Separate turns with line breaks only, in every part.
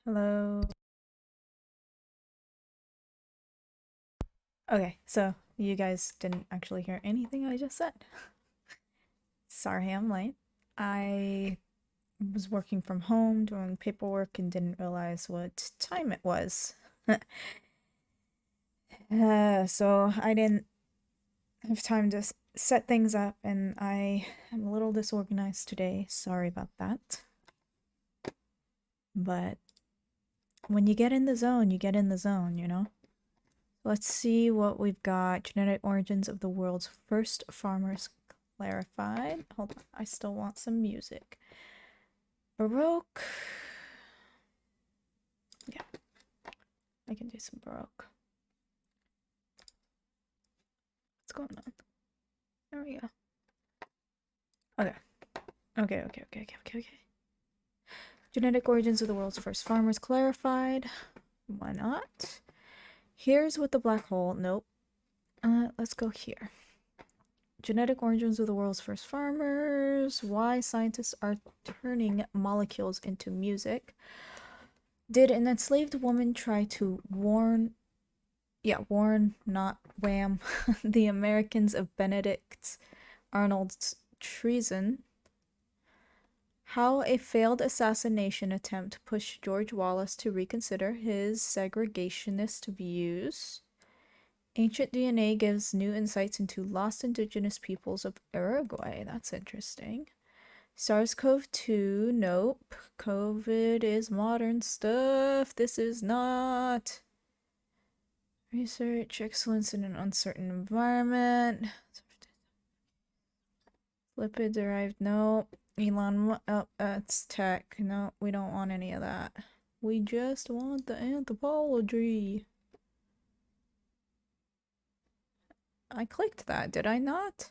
Hello. Okay, so you guys didn't actually hear anything I just said. Sorry I'm late. I was working from home doing paperwork and didn't realize what time it was. So I didn't have time to set things up, and I am a little disorganized today. Sorry about that. But when you get in the zone, you get in the zone, you know? Let's see what we've got. Genetic origins of the world's first farmers clarified. Hold on, I still want some music. Baroque. Yeah, I can do some Baroque. What's going on? There we go. Okay. Okay. Genetic origins of the world's first farmers clarified. Why not? Here's what the black hole. Nope. Let's go here. Genetic origins of the world's first farmers. Why scientists are turning molecules into music. Did an enslaved woman try to warn, not wham, the Americans of Benedict Arnold's treason? How a failed assassination attempt pushed George Wallace to reconsider his segregationist views. Ancient DNA gives new insights into lost indigenous peoples of Uruguay. That's interesting. SARS-CoV-2, nope. COVID is modern stuff. This is not. Research, excellence in an uncertain environment. Lipid-derived, nope. Elon, oh, that's tech. No, we don't want any of that. We just want the anthropology. I clicked that, did I not?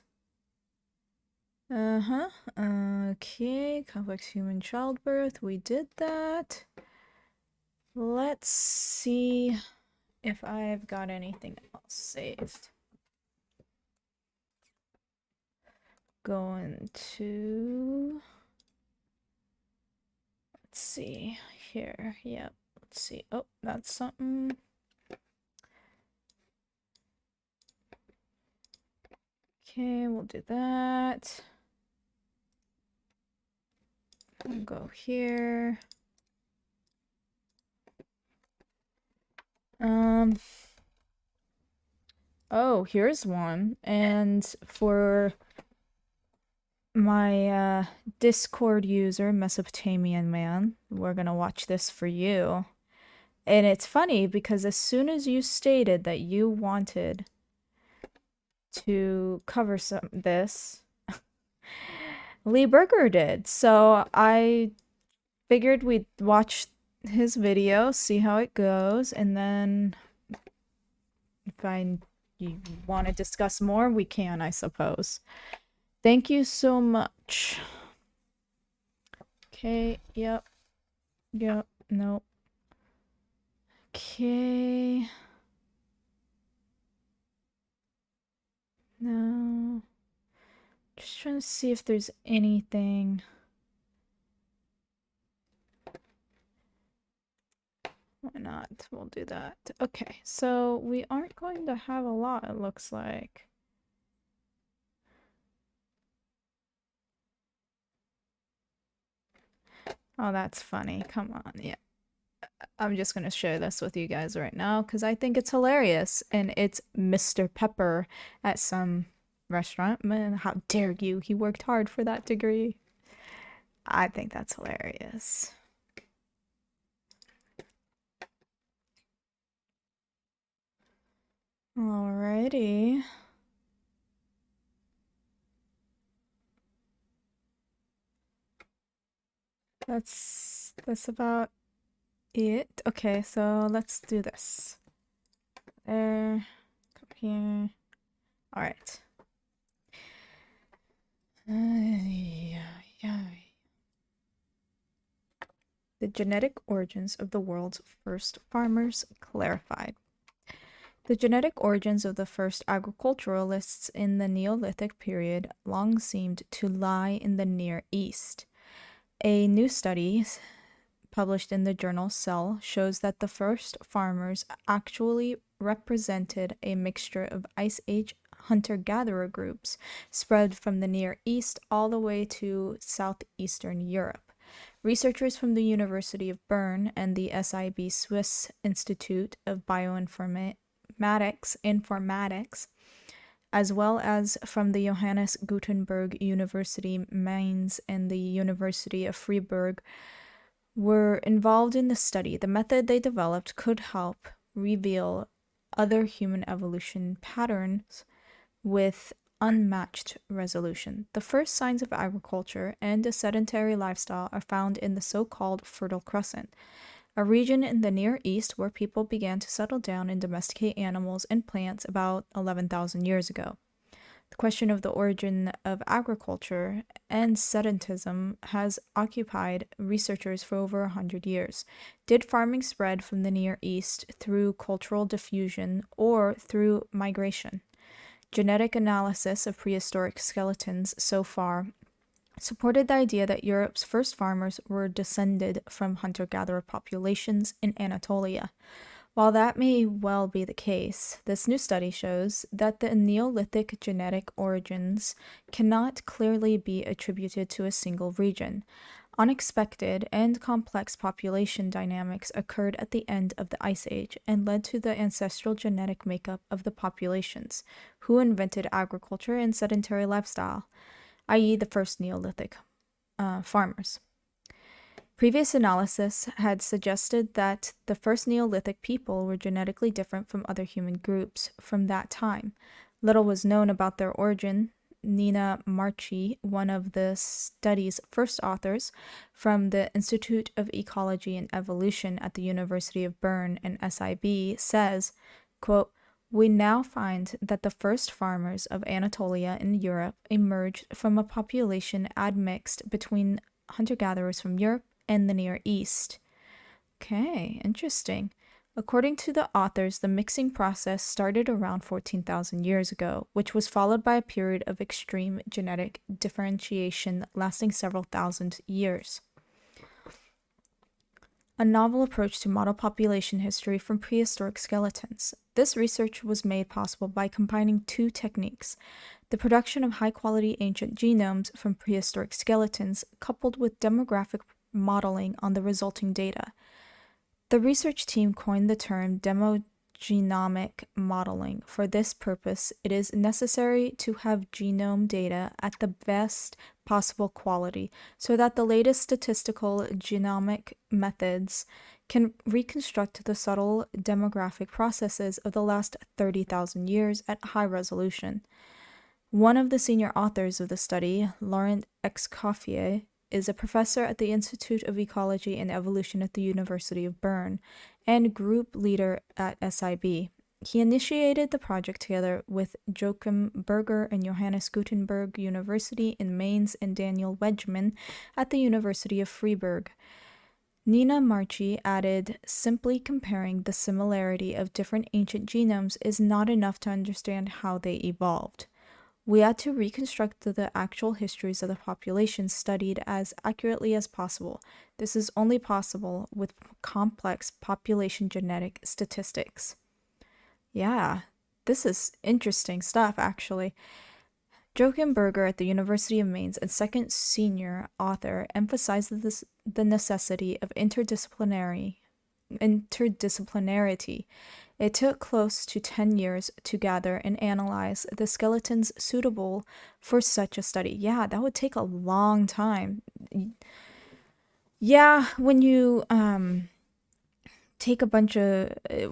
Uh-huh. Okay, complex human childbirth. We did that. Let's see if I've got anything else saved. Going to... Let's see here. Yep. Let's see. Oh, that's something. Okay, we'll do that. We'll go here. Oh, here's one. And for my Discord user, Mesopotamian man, we're gonna watch this for you. And it's funny because as soon as you stated that you wanted to cover this, Lee Berger did. So I figured we'd watch his video, see how it goes, and then if you want to discuss more, we can, I suppose. Thank you so much. Okay, yep. Nope. Okay. No. Just trying to see if there's anything. Why not? We'll do that. Okay, so we aren't going to have a lot, it looks like. Oh, that's funny. Come on, yeah. I'm just gonna share this with you guys right now because I think it's hilarious. And it's Mr. Pepper at some restaurant. Man, how dare you? He worked hard for that degree. I think that's hilarious. Alrighty. That's about it. Okay, so let's do this. There, come here. All right. The genetic origins of the world's first farmers clarified. The genetic origins of the first agriculturalists in the Neolithic period long seemed to lie in the Near East. A new study published in the journal Cell, shows that the first farmers actually represented a mixture of Ice Age hunter-gatherer groups spread from the Near East all the way to southeastern Europe. Researchers from the University of Bern and the SIB Swiss Institute of Informatics, as well as from the Johannes Gutenberg University Mainz and the University of Freiburg, were involved in the study. The method they developed could help reveal other human evolution patterns with unmatched resolution. The first signs of agriculture and a sedentary lifestyle are found in the so-called Fertile Crescent, a region in the Near East where people began to settle down and domesticate animals and plants about 11,000 years ago. The question of the origin of agriculture and sedentism has occupied researchers for over 100 years. Did farming spread from the Near East through cultural diffusion or through migration? Genetic analysis of prehistoric skeletons so far supported the idea that Europe's first farmers were descended from hunter-gatherer populations in Anatolia. While that may well be the case, this new study shows that the Neolithic genetic origins cannot clearly be attributed to a single region. Unexpected and complex population dynamics occurred at the end of the Ice Age and led to the ancestral genetic makeup of the populations, who invented agriculture and sedentary lifestyle, i.e. the first Neolithic farmers. Previous analysis had suggested that the first Neolithic people were genetically different from other human groups from that time. Little was known about their origin. Nina Marchi, one of the study's first authors from the Institute of Ecology and Evolution at the University of Bern and SIB, says, quote, "We now find that the first farmers of Anatolia in Europe emerged from a population admixed between hunter-gatherers from Europe and the Near East." Okay, interesting. According to the authors, the mixing process started around 14,000 years ago, which was followed by a period of extreme genetic differentiation lasting several thousand years. A novel approach to model population history from prehistoric skeletons. This research was made possible by combining two techniques: the production of high-quality ancient genomes from prehistoric skeletons, coupled with demographic modeling on the resulting data. The research team coined the term demogenomic modeling. For this purpose, it is necessary to have genome data at the best possible quality so that the latest statistical genomic methods can reconstruct the subtle demographic processes of the last 30,000 years at high resolution. One of the senior authors of the study, Laurent Escoffier, is a professor at the Institute of Ecology and Evolution at the University of Bern and group leader at SIB. He initiated the project together with Joachim Berger and Johannes Gutenberg University in Mainz and Daniel Wedgman at the University of Freiburg. Nina Marchi added, "Simply comparing the similarity of different ancient genomes is not enough to understand how they evolved. We had to reconstruct the actual histories of the population studied as accurately as possible. This is only possible with complex population genetic statistics." Yeah, this is interesting stuff, actually. Joachim Berger at the University of Mainz, a second senior author, emphasized the necessity of interdisciplinarity. It took close to 10 years to gather and analyze the skeletons suitable for such a study. Yeah, that would take a long time. Yeah, when you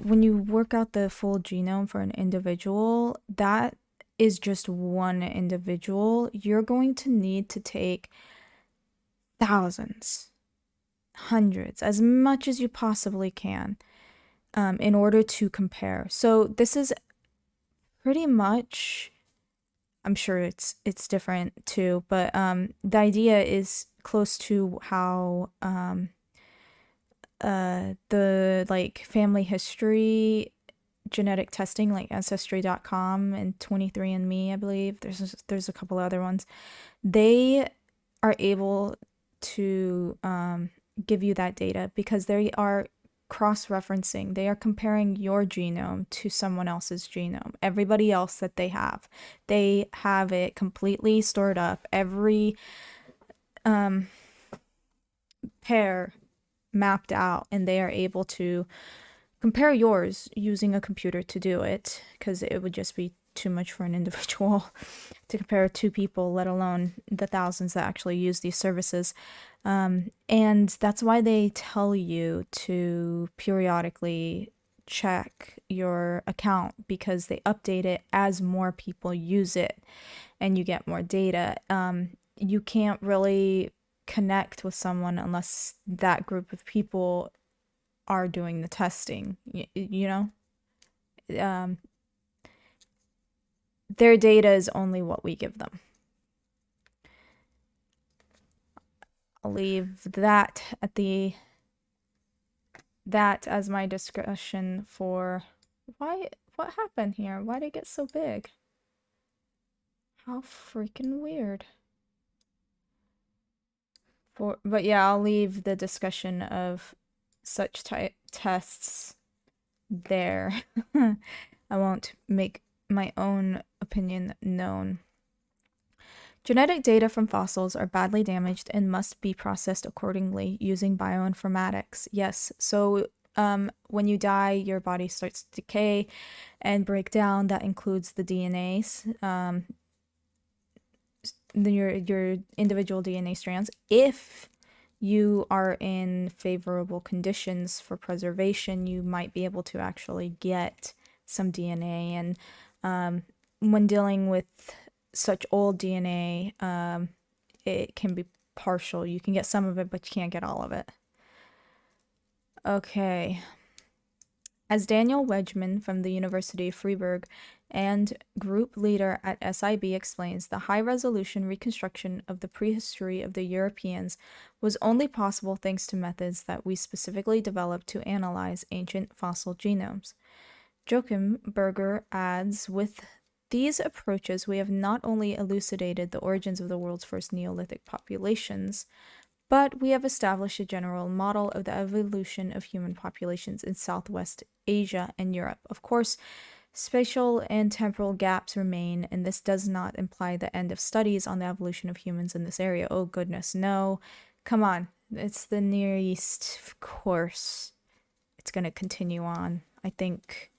when you work out the full genome for an individual, that is just one individual. You're going to need to take thousands, hundreds, as much as you possibly can. In order to compare. So this is pretty much, I'm sure it's different too, but the idea is close to how the like family history genetic testing, like Ancestry.com and 23andMe, I believe. There's a couple other ones. They are able to give you that data because they are cross-referencing. They are comparing your genome to someone else's genome. Everybody else that they have it completely stored up. Every pair mapped out, and they are able to compare yours using a computer to do it, because it would just be too much for an individual to compare two people, let alone the thousands that actually use these services. And that's why they tell you to periodically check your account, because they update it as more people use it and you get more data. You can't really connect with someone unless that group of people are doing the testing, you know? Their data is only what we give them. I'll leave that as my discussion for what happened here? Why did it get so big? How freaking weird. But yeah, I'll leave the discussion of such tests there. I won't make my own opinion known. Genetic data from fossils are badly damaged and must be processed accordingly using bioinformatics. Yes, so when you die, your body starts to decay and break down. That includes the DNAs, your individual DNA strands. If you are in favorable conditions for preservation, you might be able to actually get some DNA. And when dealing with such old DNA, it can be partial. You can get some of it, but you can't get all of it. Okay. As Daniel Wedgman from the University of Freiburg and group leader at SIB explains, the high-resolution reconstruction of the prehistory of the Europeans was only possible thanks to methods that we specifically developed to analyze ancient fossil genomes. Joachim Berger adds, with these approaches, we have not only elucidated the origins of the world's first Neolithic populations, but we have established a general model of the evolution of human populations in Southwest Asia and Europe. Of course, spatial and temporal gaps remain, and this does not imply the end of studies on the evolution of humans in this area. Oh goodness, no. Come on. It's the Near East, of course. It's going to continue on. I think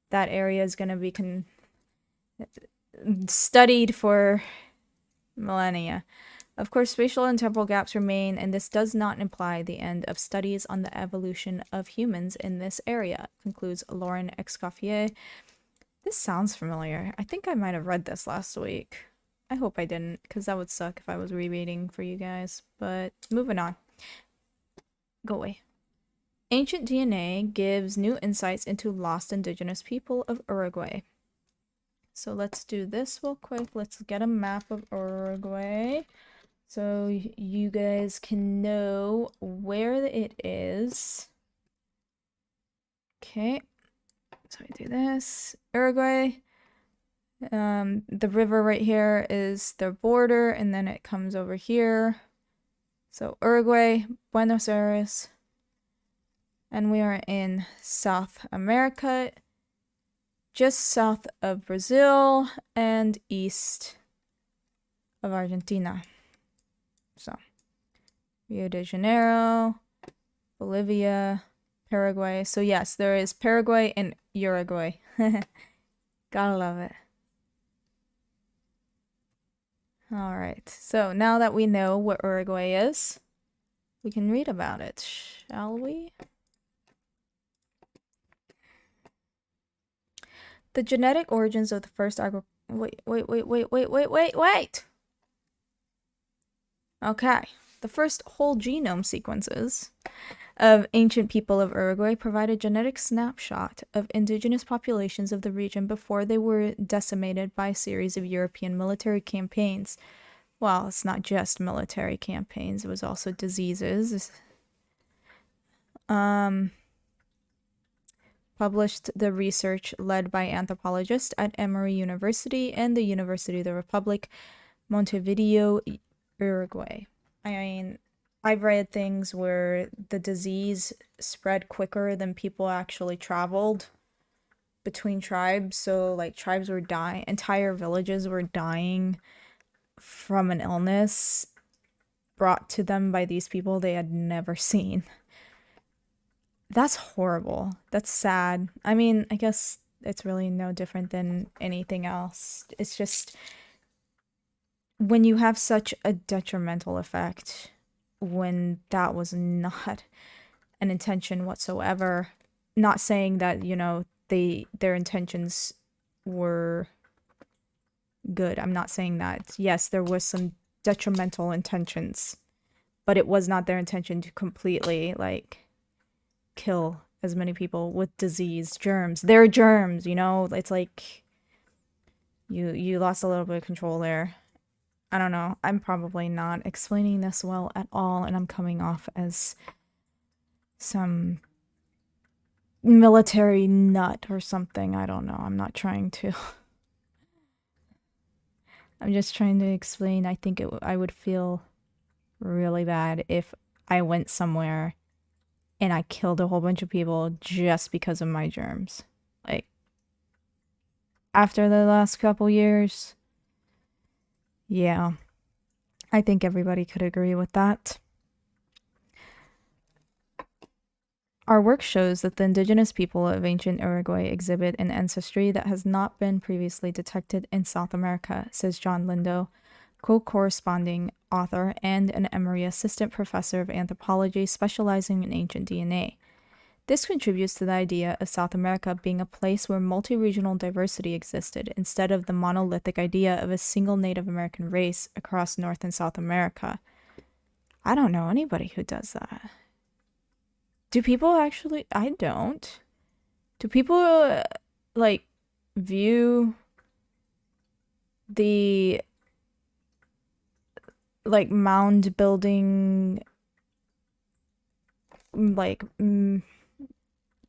that area is going to be studied for millennia. Of course, spatial and temporal gaps remain, and this does not imply the end of studies on the evolution of humans in this area, concludes Lauren Escoffier. This sounds familiar. I think I might have read this last week. I hope I didn't, because that would suck if I was rereading for you guys. But moving on. Go away. Ancient DNA gives new insights into lost indigenous people of Uruguay. So let's do this real quick. Let's get a map of Uruguay, so you guys can know where it is. Okay, so I do this. Uruguay. The river right here is the border, and then it comes over here. So Uruguay, Buenos Aires, and we are in South America, just south of Brazil and east of Argentina. So, Rio de Janeiro, Bolivia, Paraguay. So yes, there is Paraguay and Uruguay. Gotta love it. Alright, so now that we know what Uruguay is, we can read about it, shall we? The genetic origins of the first Wait. Okay, the first whole genome sequences of ancient people of Uruguay provide a genetic snapshot of indigenous populations of the region before they were decimated by a series of European military campaigns. Well, it's not just military campaigns, it was also diseases. Published the research led by anthropologists at Emory University and the University of the Republic, Montevideo, Uruguay. I mean, I've read things where the disease spread quicker than people actually traveled between tribes. So, like, tribes were dying, entire villages were dying from an illness brought to them by these people they had never seen. That's horrible. That's sad. I mean, I guess it's really no different than anything else. It's just when you have such a detrimental effect, when that was not an intention whatsoever, not saying that, their intentions were good. I'm not saying that. Yes, there was some detrimental intentions, but it was not their intention to completely like kill as many people with disease, germs. They're germs, It's like you lost a little bit of control there. I don't know. I'm probably not explaining this well at all, and I'm coming off as some military nut or something. I don't know. I'm not trying to. I'm just trying to explain. I think I would feel really bad if I went somewhere and I killed a whole bunch of people just because of my germs. Like, after the last couple years, yeah, I think everybody could agree with that. Our work shows that the indigenous people of ancient Uruguay exhibit an ancestry that has not been previously detected in South America, says John Lindo, co-corresponding author and an Emory assistant professor of anthropology specializing in ancient DNA. This contributes to the idea of South America being a place where multi-regional diversity existed instead of the monolithic idea of a single Native American race across North and South America. I don't know anybody who does that. Do people actually? I don't. Do people like view the like mound building like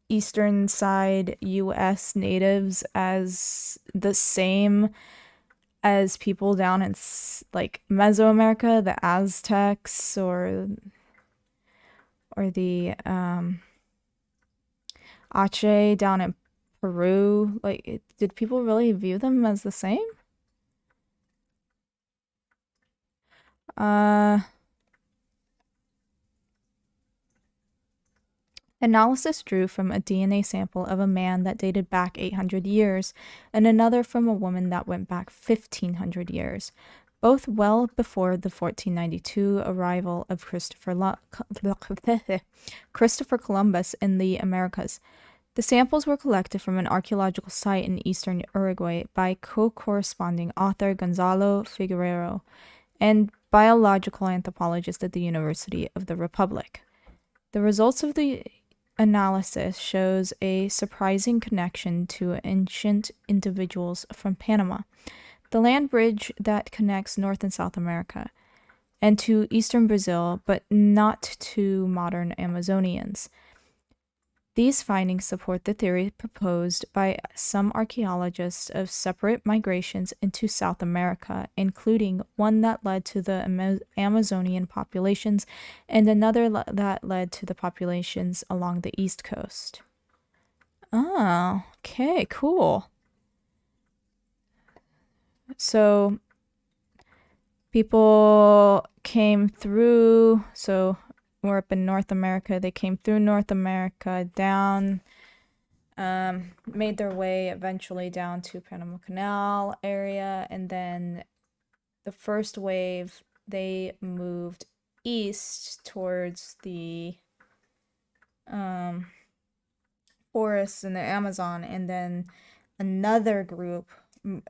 eastern side US natives as the same as people down in like Mesoamerica, the Aztecs or the Aceh down in Peru? Like, did people really view them as the same? Analysis drew from a DNA sample of a man that dated back 800 years and another from a woman that went back 1500 years, both well before the 1492 arrival of Christopher Columbus in the Americas. The samples were collected from an archaeological site in eastern Uruguay by co-corresponding author Gonzalo Figueroa and biological anthropologist at the University of the Republic. The results of the analysis shows a surprising connection to ancient individuals from Panama, the land bridge that connects North and South America, and to eastern Brazil, but not to modern Amazonians. These findings support the theory proposed by some archaeologists of separate migrations into South America, including one that led to the Amazonian populations and another that led to the populations along the East Coast. Oh, okay, cool. So people came through, so we're up in North America. They came through North America, down, made their way eventually down to Panama Canal area, and then the first wave, they moved east towards the forests in the Amazon, and then another group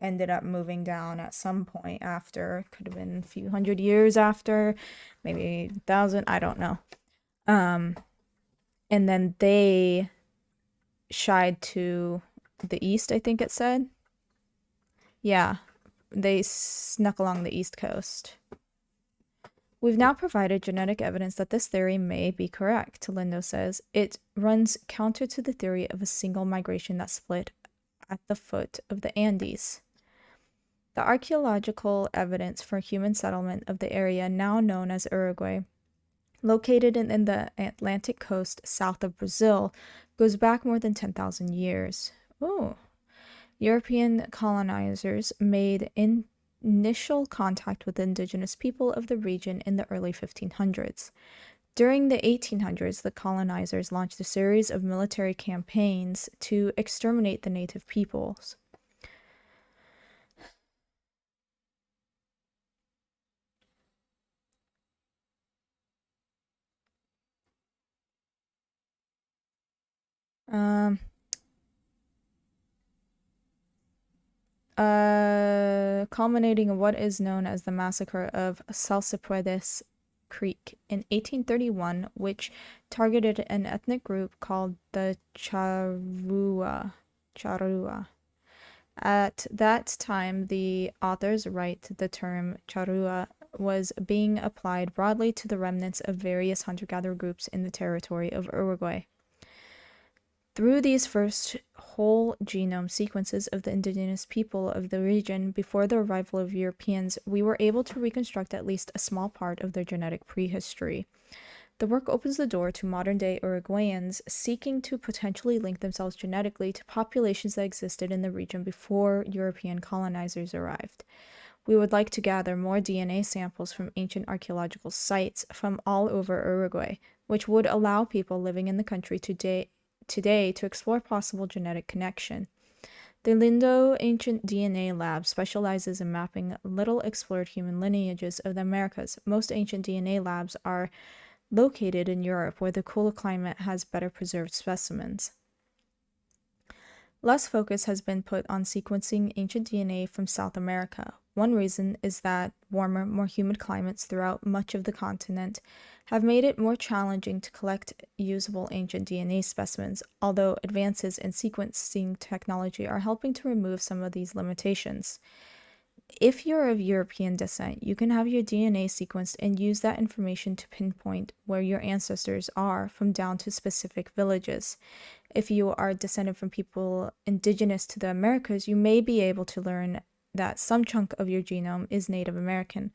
ended up moving down at some point after. Could have been a few hundred years after, maybe 1,000, I don't know. And then they shied to the east, I think it said. Yeah, they snuck along the east coast. We've now provided genetic evidence that this theory may be correct, Lindo says. It runs counter to the theory of a single migration that split at the foot of the Andes. The archaeological evidence for human settlement of the area now known as Uruguay Located in the Atlantic coast south of Brazil, goes back more than 10,000 years. Oh. European colonizers made initial contact with the indigenous people of the region in the early 1500s. During the 1800s, the colonizers launched a series of military campaigns to exterminate the native peoples. Um, Culminating in what is known as the Massacre of Salsipuedes Creek in 1831, which targeted an ethnic group called the Charrua. Charrua. At that time, the authors write the term Charrua was being applied broadly to the remnants of various hunter-gatherer groups in the territory of Uruguay. Through these first whole genome sequences of the indigenous people of the region before the arrival of Europeans, we were able to reconstruct at least a small part of their genetic prehistory. The work opens the door to modern-day Uruguayans seeking to potentially link themselves genetically to populations that existed in the region before European colonizers arrived. We would like to gather more DNA samples from ancient archaeological sites from all over Uruguay, which would allow people living in the country today to explore possible genetic connection. The Lindo Ancient DNA Lab specializes in mapping little explored human lineages of the Americas. Most ancient DNA labs are located in Europe, where the cooler climate has better preserved specimens. Less focus has been put on sequencing ancient DNA from South America. One reason is that warmer, more humid climates throughout much of the continent have made it more challenging to collect usable ancient DNA specimens, although advances in sequencing technology are helping to remove some of these limitations. If you're of European descent, you can have your DNA sequenced and use that information to pinpoint where your ancestors are from down to specific villages. If you are descended from people indigenous to the Americas, you may be able to learn that some chunk of your genome is Native American,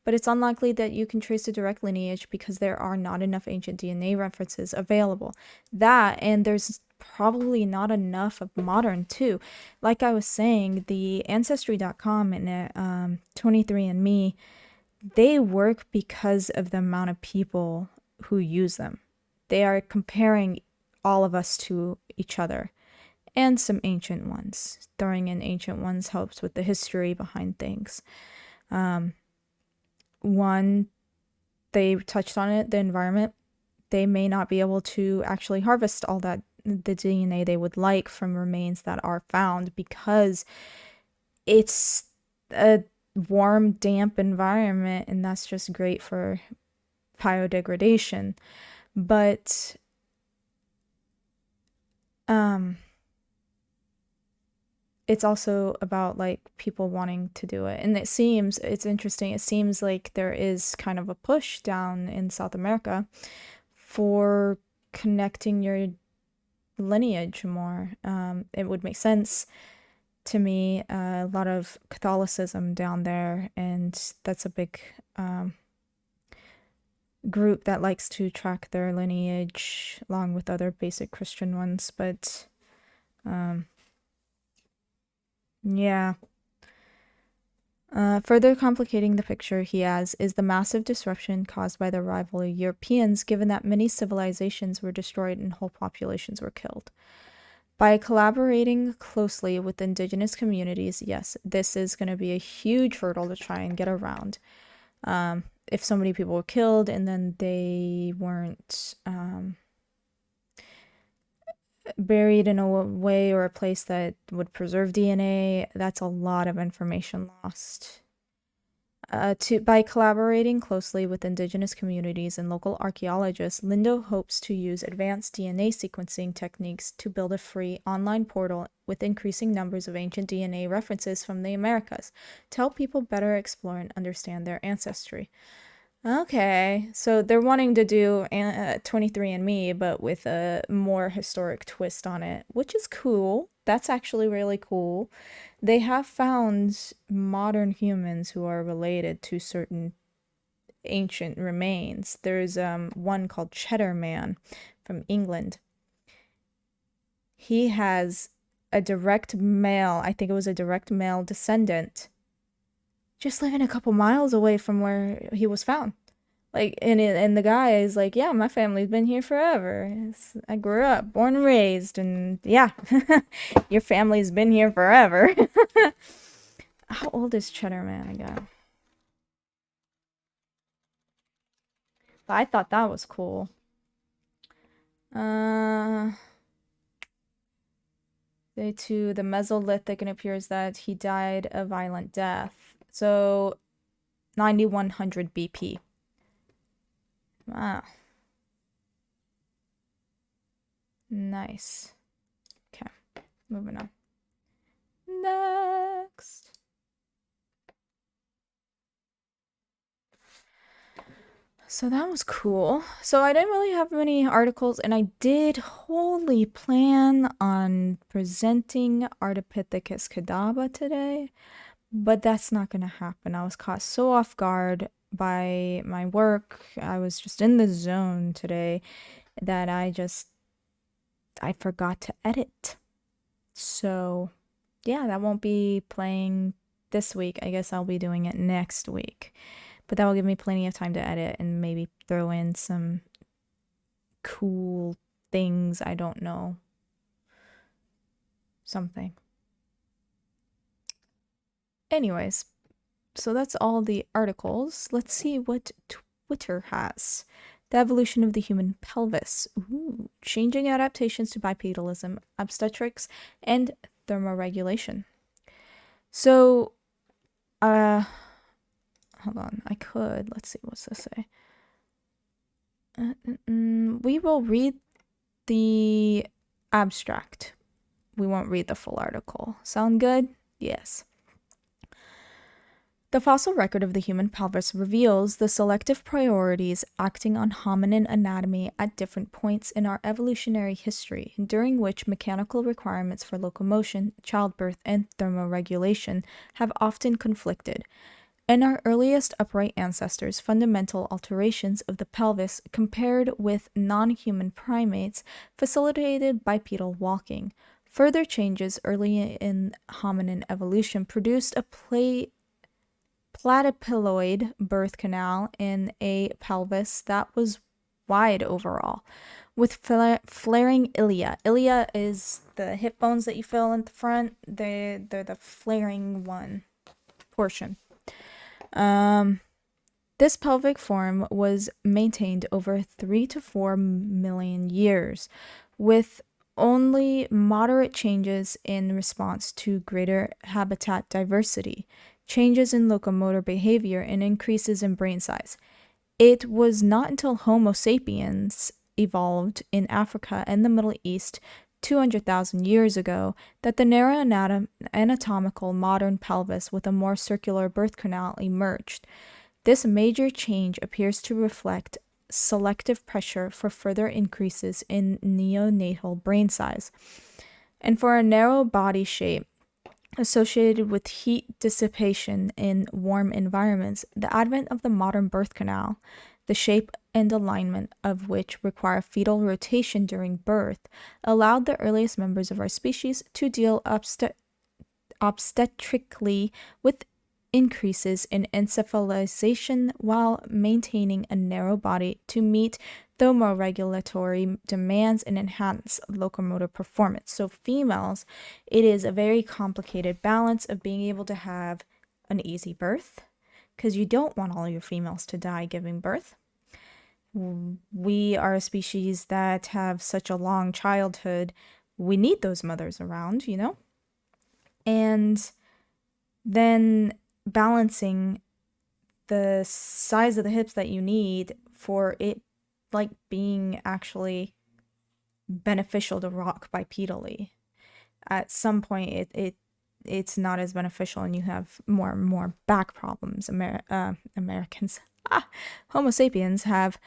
but it's unlikely that you can trace a direct lineage because there are not enough ancient DNA references available. That, and there's probably not enough of modern too. Like I was saying, the Ancestry.com and 23andMe, they work because of the amount of people who use them. They are comparing all of us to each other and some ancient ones. Throwing in ancient ones helps with the history behind things. One, they touched on it, the environment. They may not be able to actually harvest all that the DNA they would like from remains that are found because it's a warm, damp environment, and that's just great for biodegradation. But it's also about like people wanting to do it. And it's interesting, it seems like there is kind of a push down in South America for connecting your lineage more. It would make sense to me. A lot of Catholicism down there, and that's a big group that likes to track their lineage along with other basic Christian ones. But yeah. Further complicating the picture, he adds, is the massive disruption caused by the arrival of Europeans, given that many civilizations were destroyed and whole populations were killed. By collaborating closely with indigenous communities, yes, this is going to be a huge hurdle to try and get around. If so many people were killed and then they weren't buried in a way or a place that would preserve DNA, that's a lot of information lost. By collaborating closely with indigenous communities and local archaeologists, Lindo hopes to use advanced DNA sequencing techniques to build a free online portal with increasing numbers of ancient DNA references from the Americas to help people better explore and understand their ancestry. Okay, so they're wanting to do 23andMe, but with a more historic twist on it, which is cool. That's actually really cool. They have found modern humans who are related to certain ancient remains. There's one called Cheddar Man from England. He has a direct male, I think it was a direct male descendant, just living a couple miles away from where he was found. Like, and the guy is like, yeah, my family's been here forever. I grew up, born and raised, and yeah, your family's been here forever. How old is Cheddar Man again? But I thought that was cool. Day 2, the Mesolithic, and it appears that he died a violent death. So, 9100 BP. Wow. Nice. Okay, moving on. Next. So that was cool. So I didn't really have many articles, and I did wholly plan on presenting Ardipithecus cadabra today, but that's not going to happen. I was caught so off guard by my work. I was just in the zone today that I forgot to edit. So yeah, that won't be playing this week. I guess I'll be doing it next week. But that will give me plenty of time to edit and maybe throw in some cool things. I don't know. Something. Anyways, so that's all the articles. Let's see what Twitter has. The evolution of the human pelvis. Ooh, changing adaptations to bipedalism, obstetrics, and thermoregulation. So, hold on, let's see, what's this say? We will read the abstract. We won't read the full article. Sound good? Yes. The fossil record of the human pelvis reveals the selective priorities acting on hominin anatomy at different points in our evolutionary history, during which mechanical requirements for locomotion, childbirth, and thermoregulation have often conflicted. In our earliest upright ancestors, fundamental alterations of the pelvis compared with non-human primates facilitated bipedal walking. Further changes early in hominin evolution produced a platyploid birth canal in a pelvis that was wide overall, with flaring ilia. Ilia is the hip bones that you feel in the front. They're the flaring one portion. This pelvic form was maintained over 3 to 4 million years, with only moderate changes in response to greater habitat diversity, changes in locomotor behavior, and increases in brain size. It was not until Homo sapiens evolved in Africa and the Middle East 200,000 years ago that the narrow anatomical modern pelvis with a more circular birth canal emerged. This major change appears to reflect selective pressure for further increases in neonatal brain size, and for a narrow body shape associated with heat dissipation in warm environments. The advent of the modern birth canal, the shape and alignment of which require fetal rotation during birth, allowed the earliest members of our species to deal obstetrically with increases in encephalization while maintaining a narrow body to meet thermoregulatory demands and enhance locomotor performance. So females, it is a very complicated balance of being able to have an easy birth, because you don't want all your females to die giving birth. We are a species that have such a long childhood. We need those mothers around, you know? And then balancing the size of the hips that you need for it, like, being actually beneficial to rock bipedally. At some point, it's not as beneficial, and you have more and more back problems. Americans, Homo sapiens have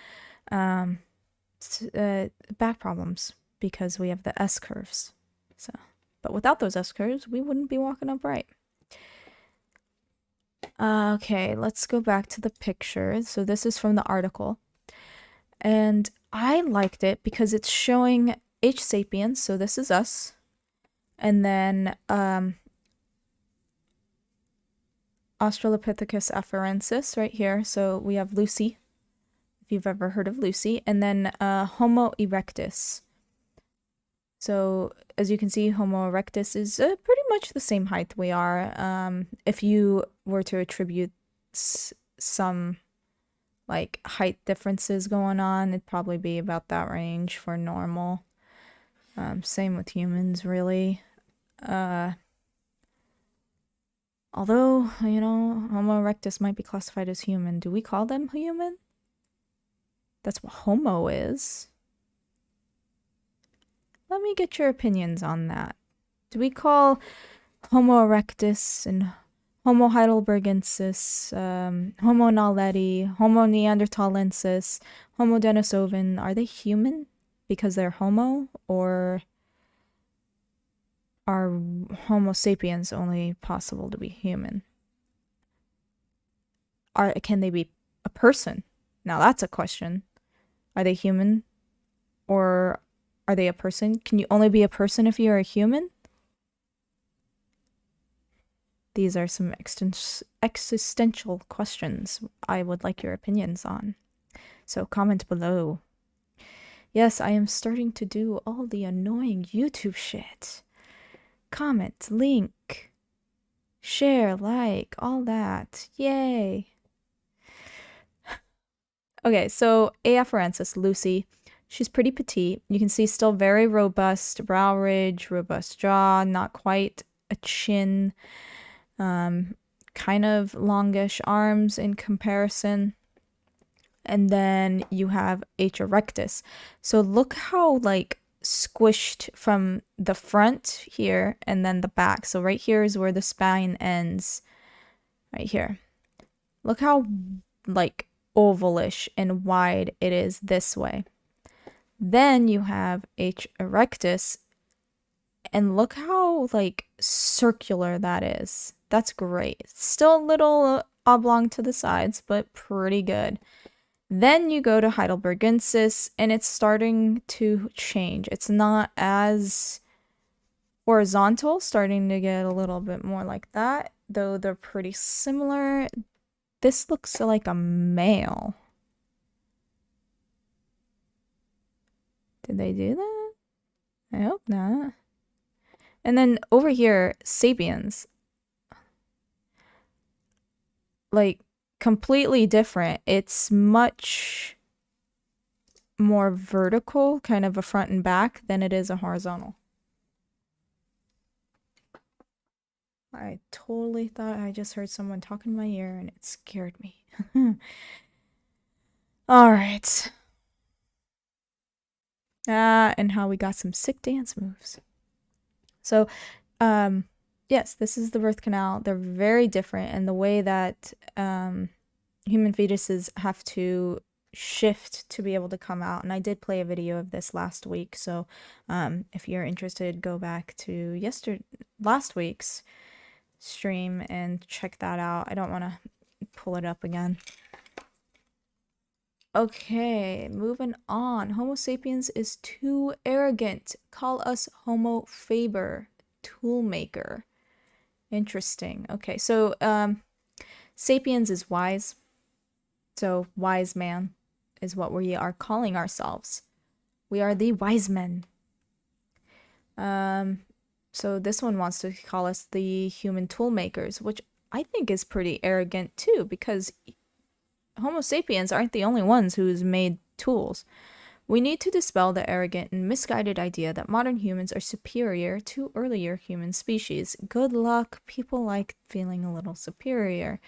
back problems because we have the S curves. So, but without those S curves, we wouldn't be walking upright. Okay, let's go back to the picture. So this is from the article. And I liked it because it's showing H. sapiens, so this is us. And then Australopithecus afarensis right here. So we have Lucy, if you've ever heard of Lucy. And then Homo erectus. So as you can see, Homo erectus is pretty much the same height we are. If you were to attribute some like height differences going on, it'd probably be about that range for normal. Same with humans, really. Although, Homo erectus might be classified as human. Do we call them human? That's what Homo is. Let me get your opinions on that. Do we call Homo erectus and Homo heidelbergensis, Homo naledi, Homo neanderthalensis, Homo denisovan, are they human because they're Homo, or are Homo sapiens only possible to be human? Can they be a person? Now that's a question. Are they human, or are they a person? Can you only be a person if you're a human? These are some existential questions I would like your opinions on. So comment below. Yes, I am starting to do all the annoying YouTube shit. Comment, link, share, like, all that. Yay. Okay, so A. afarensis, Lucy. She's pretty petite. You can see still very robust brow ridge, robust jaw, not quite a chin. Kind of longish arms in comparison. And then you have H. erectus. So look how like squished from the front here and then the back. So right here is where the spine ends. Right here. Look how like ovalish and wide it is this way. Then you have H. erectus, and look how like circular that is. That's great. It's still a little oblong to the sides, but pretty good. Then you go to heidelbergensis, and it's starting to change. It's not as horizontal, starting to get a little bit more like that, though they're pretty similar. This looks like a male. Did they do that? I hope not. And then over here, sapiens. Like, completely different. It's much more vertical, kind of a front and back, than it is a horizontal. I totally thought I just heard someone talk in my ear, and it scared me. Alright. And how we got some sick dance moves. So, yes, this is the birth canal. They're very different, and the way that human fetuses have to shift to be able to come out. And I did play a video of this last week, so if you're interested, go back to last week's stream and check that out. I don't want to pull it up again. Okay, moving on. Homo sapiens is too arrogant. Call us Homo faber, toolmaker. Interesting. Okay, so sapiens is wise. So wise man is what we are calling ourselves. We are the wise men. So this one wants to call us the human toolmakers, which I think is pretty arrogant too, because Homo sapiens aren't the only ones who's made tools. We need to dispel the arrogant and misguided idea that modern humans are superior to earlier human species. Good luck, people like feeling a little superior.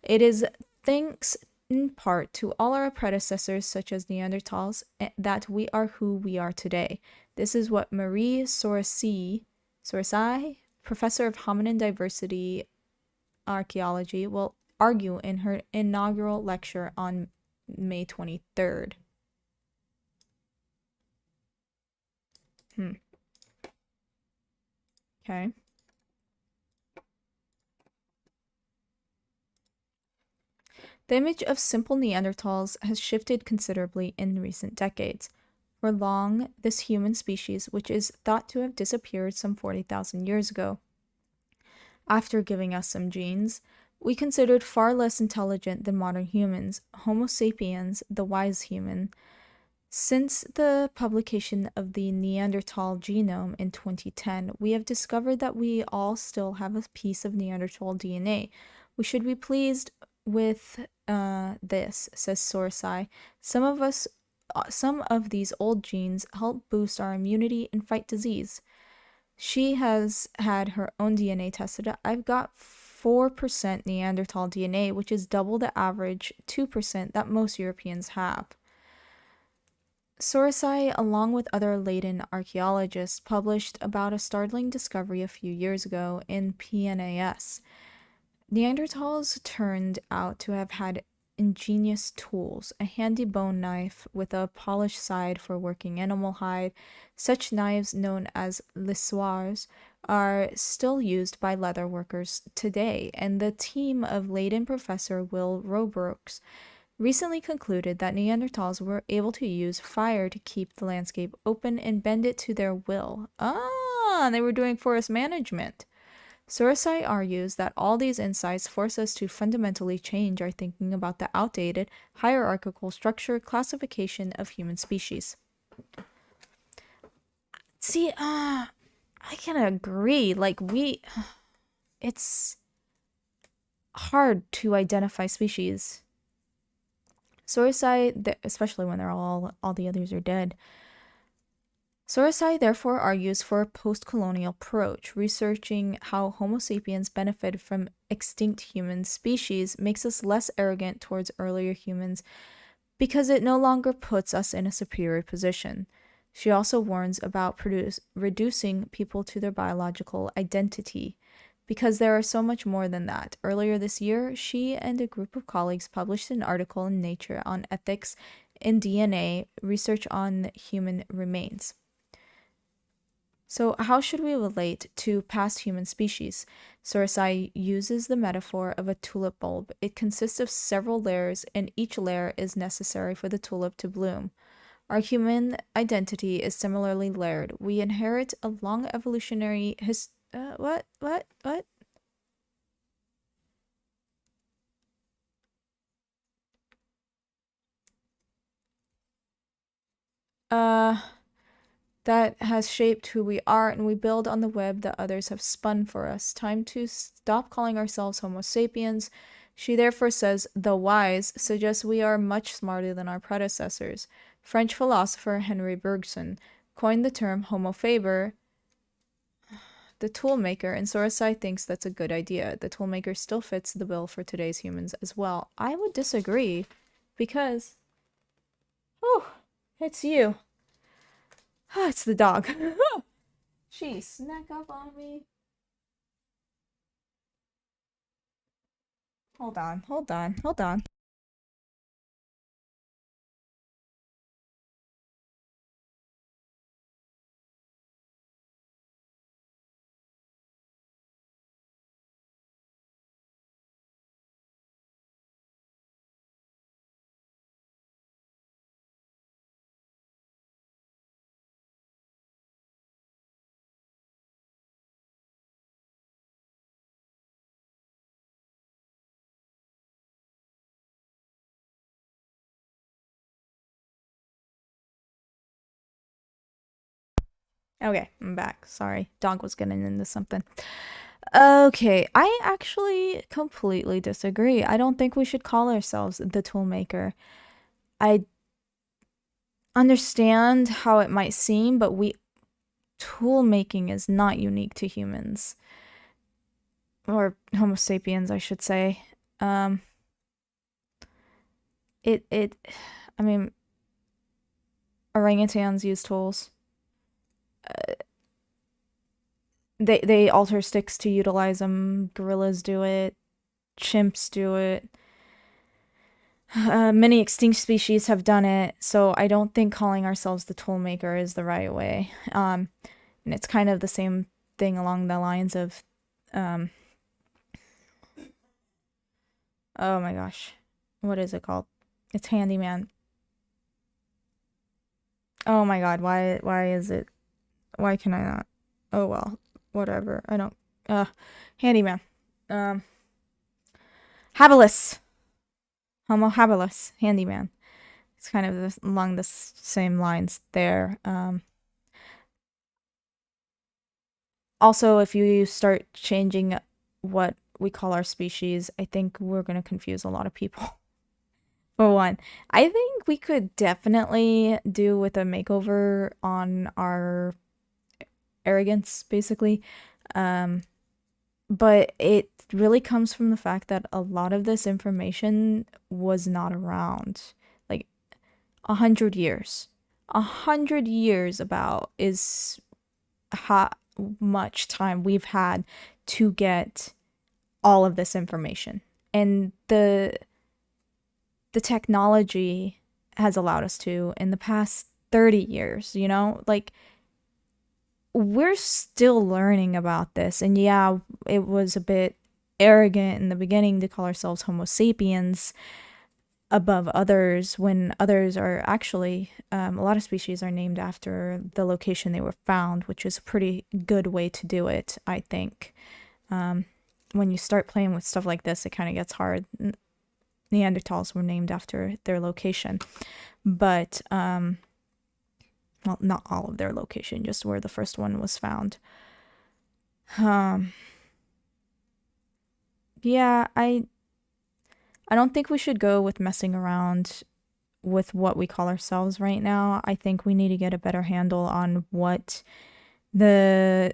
It is thanks in part to all our predecessors, such as Neanderthals, that we are who we are today. This is what Marie Sorci, professor of hominin diversity archaeology, will argue in her inaugural lecture on May 23rd. Okay. The image of simple Neanderthals has shifted considerably in recent decades. For long, this human species, which is thought to have disappeared some 40,000 years ago, after giving us some genes, we considered far less intelligent than modern humans, Homo sapiens, the wise human. Since the publication of the Neanderthal genome in 2010, we have discovered that we all still have a piece of Neanderthal DNA. We should be pleased with this, says Sorsai. Some of these old genes help boost our immunity and fight disease. She has had her own DNA tested. I've got 4% Neanderthal DNA, which is double the average 2% that most Europeans have. Sorsai, along with other Leiden archaeologists, published about a startling discovery a few years ago in PNAS. Neanderthals turned out to have had ingenious tools, a handy bone knife with a polished side for working animal hide. Such knives, known as lissoirs, are still used by leather workers today, and the team of Leiden professor Will Robrooks recently concluded that Neanderthals were able to use fire to keep the landscape open and bend it to their will. They were doing forest management. Sorsai argues that all these insights force us to fundamentally change our thinking about the outdated, hierarchical structure classification of human species. See, I can agree. It's hard to identify species. Sorsai, especially when they're all the others are dead. Sorsai therefore argues for a post-colonial approach. Researching how Homo sapiens benefited from extinct human species makes us less arrogant towards earlier humans because it no longer puts us in a superior position. She also warns about reducing people to their biological identity, because there are so much more than that. Earlier this year, she and a group of colleagues published an article in Nature on ethics in DNA research on human remains. So, how should we relate to past human species? Sorsai uses the metaphor of a tulip bulb. It consists of several layers, and each layer is necessary for the tulip to bloom. Our human identity is similarly layered. We inherit a long evolutionary what? That has shaped who we are, and we build on the web that others have spun for us. Time to stop calling ourselves Homo sapiens. She therefore says, the wise suggests we are much smarter than our predecessors. French philosopher Henri Bergson coined the term Homo faber, the toolmaker, and Sorsai thinks that's a good idea. The toolmaker still fits the bill for today's humans as well. I would disagree, because... oh, it's you. It's the dog. She snuck up on me. Hold on. Okay, I'm back. Sorry. Dog was getting into something. Okay, I actually completely disagree. I don't think we should call ourselves the toolmaker. I understand how it might seem, but tool making is not unique to humans. Or Homo sapiens, I should say. I mean, orangutans use tools. They alter sticks to utilize them. Gorillas do it. Chimps do it. Many extinct species have done it, so I don't think calling ourselves the toolmaker is the right way. And it's kind of the same thing along the lines of, oh my gosh. what is it called? It's handyman. Oh my god, why is it why can I not? Oh well, whatever. I don't uh handyman. Um habilis. Homo habilis, handyman. It's kind of along the same lines there. Also, if you start changing what we call our species, I think we're going to confuse a lot of people. For one, I think we could definitely do with a makeover on our arrogance, basically. Um, but it really comes from the fact that a lot of this information was not around. Like 100 years. 100 years about is how much time we've had to get all of this information. And the technology has allowed us to in the past 30 years, you know? Like we're still learning about this. And yeah, it was a bit arrogant in the beginning to call ourselves Homo sapiens above others when others are actually a lot of species are named after the location they were found, which is a pretty good way to do it, I think. When you start playing with stuff like this, it kind of gets hard. Neanderthals were named after their location, but well, not all of their location, just where the first one was found. Yeah, I don't think we should go with messing around with what we call ourselves right now. I think we need to get a better handle on the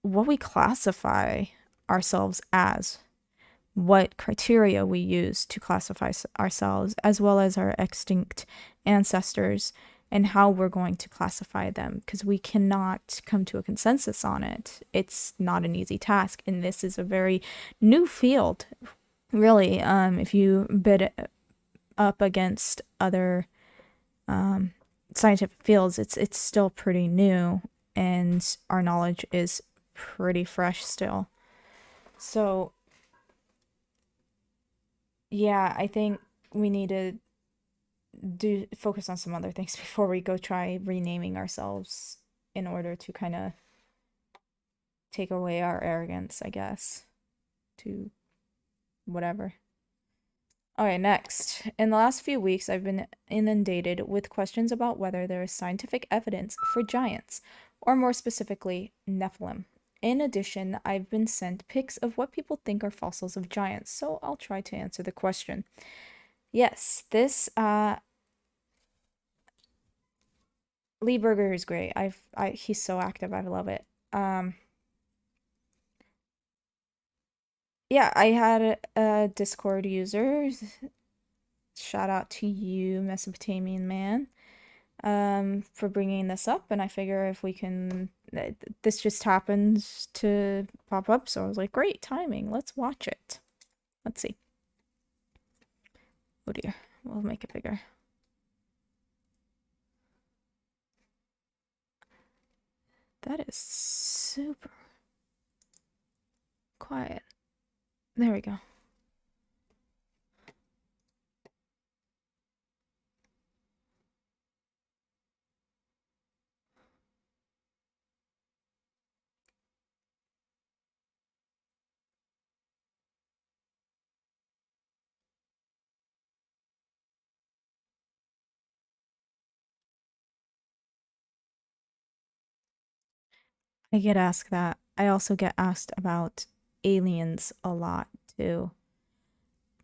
what we classify ourselves as, what criteria we use to classify ourselves, as well as our extinct ancestors, and how we're going to classify them, because we cannot come to a consensus on it. It's not an easy task, and this is a very new field, really. If you bid up against other scientific fields, it's still pretty new, and our knowledge is pretty fresh still. So yeah, I think we need to do focus on some other things before we go try renaming ourselves in order to kind of take away our arrogance, I guess, to whatever. Okay, next. In the last few weeks, I've been inundated with questions about whether there is scientific evidence for giants, or more specifically, Nephilim. In addition, I've been sent pics of what people think are fossils of giants, so I'll try to answer the question. Yes, this Lee Berger is great. He's so active. I love it. Yeah, I had a Discord user. Shout out to you, Mesopotamian man, for bringing this up. And I figure if we can, this just happens to pop up. So I was like, great timing. Let's watch it. Let's see. Oh dear. We'll make it bigger. That is super quiet. There we go. I get asked that. I also get asked about aliens a lot too.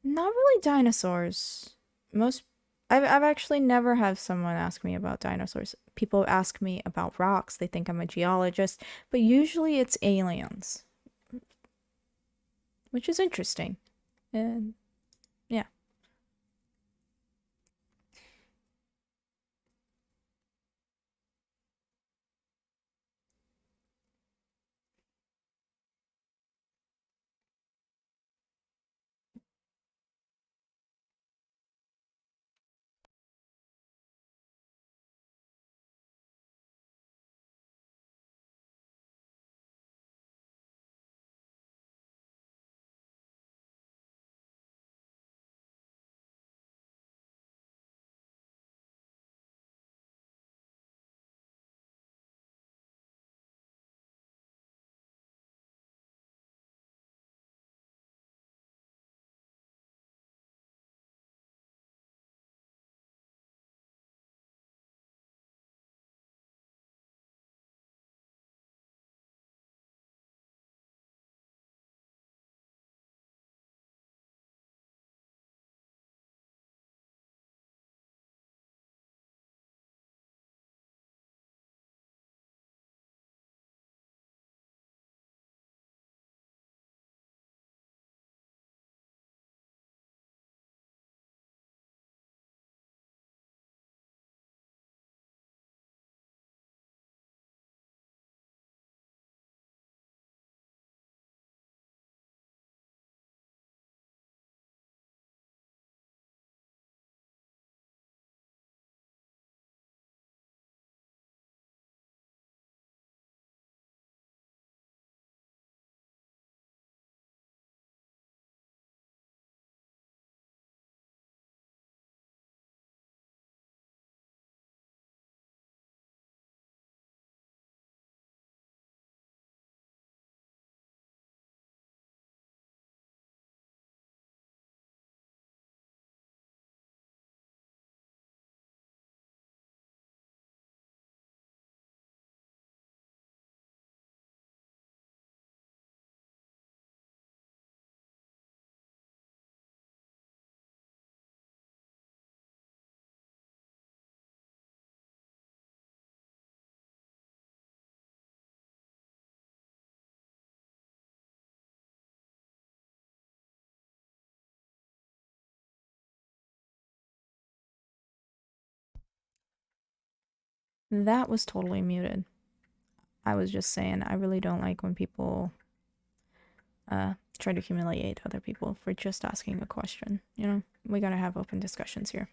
Not really dinosaurs. Most I've actually never had someone ask me about dinosaurs. People ask me about rocks. They think I'm a geologist, but usually it's aliens, which is interesting. And yeah. That was totally muted. I was just saying I really don't like when people try to humiliate other people for just asking a question. You know, we gotta have open discussions here.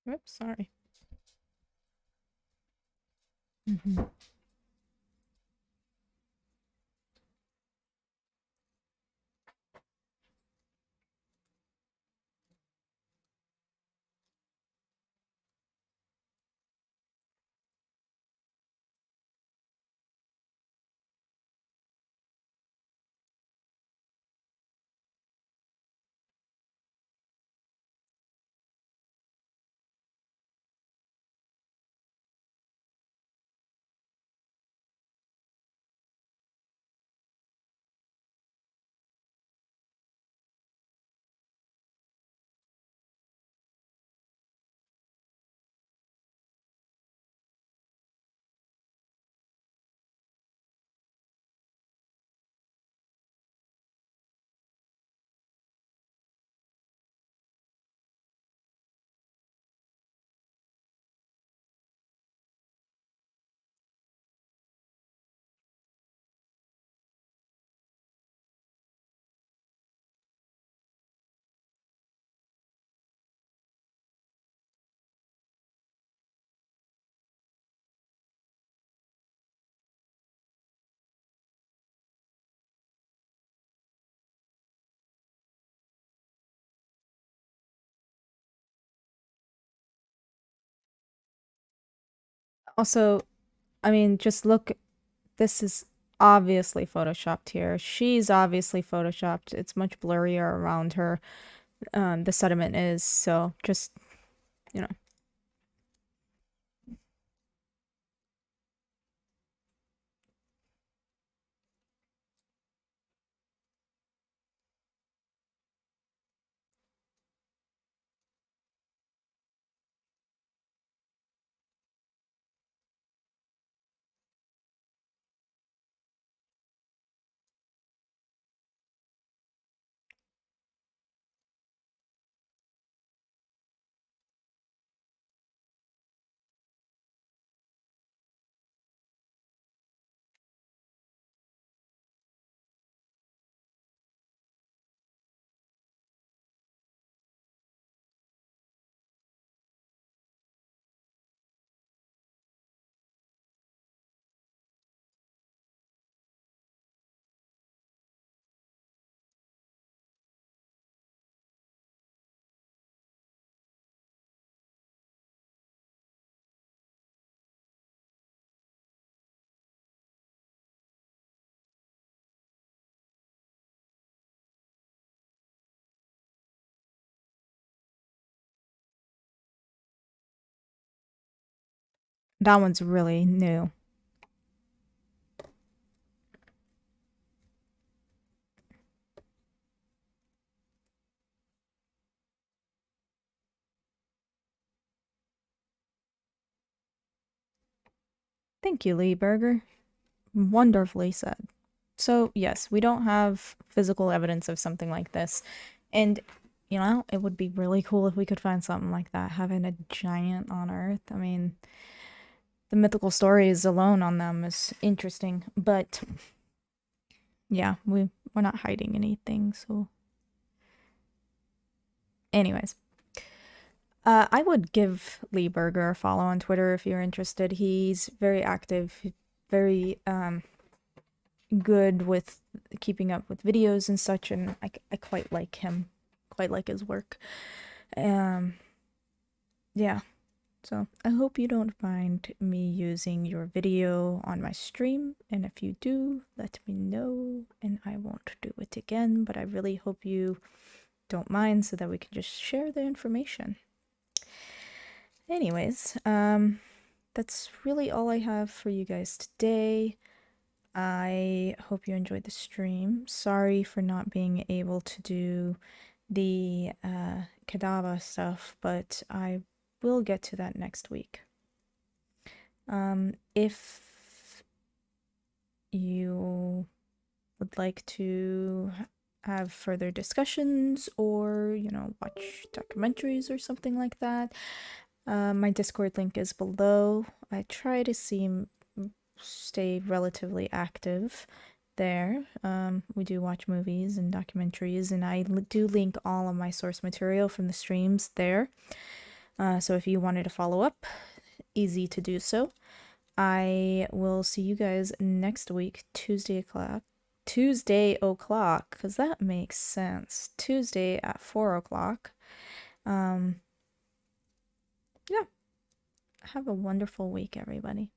Oops, sorry. Mm-hmm. Also, I mean, just look. This is obviously photoshopped here. She's obviously photoshopped. It's much blurrier around her. The sediment is, so just, you know. That one's really new. Thank you, Lee Burger. Wonderfully said. So, yes, we don't have physical evidence of something like this. And, you know, it would be really cool if we could find something like that, having a giant on Earth. I mean, the mythical stories alone on them is interesting, but yeah, we're not hiding anything, so anyways. I would give Lee Berger a follow on Twitter if you're interested. He's very active, very good with keeping up with videos and such, and I quite like him, quite like his work. Yeah. So I hope you don't mind me using your video on my stream, and if you do, let me know, and I won't do it again, but I really hope you don't mind so that we can just share the information. Anyways, that's really all I have for you guys today. I hope you enjoyed the stream. Sorry for not being able to do the Kadava stuff, but I will get to that next week. If you would like to have further discussions or, you know, watch documentaries or something like that, my Discord link is below. I try to stay relatively active there. We do watch movies and documentaries, and I do link all of my source material from the streams there. So if you wanted to follow up, easy to do so. I will see you guys next week, Tuesday o'clock, because that makes sense. Tuesday at 4 o'clock. Yeah. Have a wonderful week, everybody.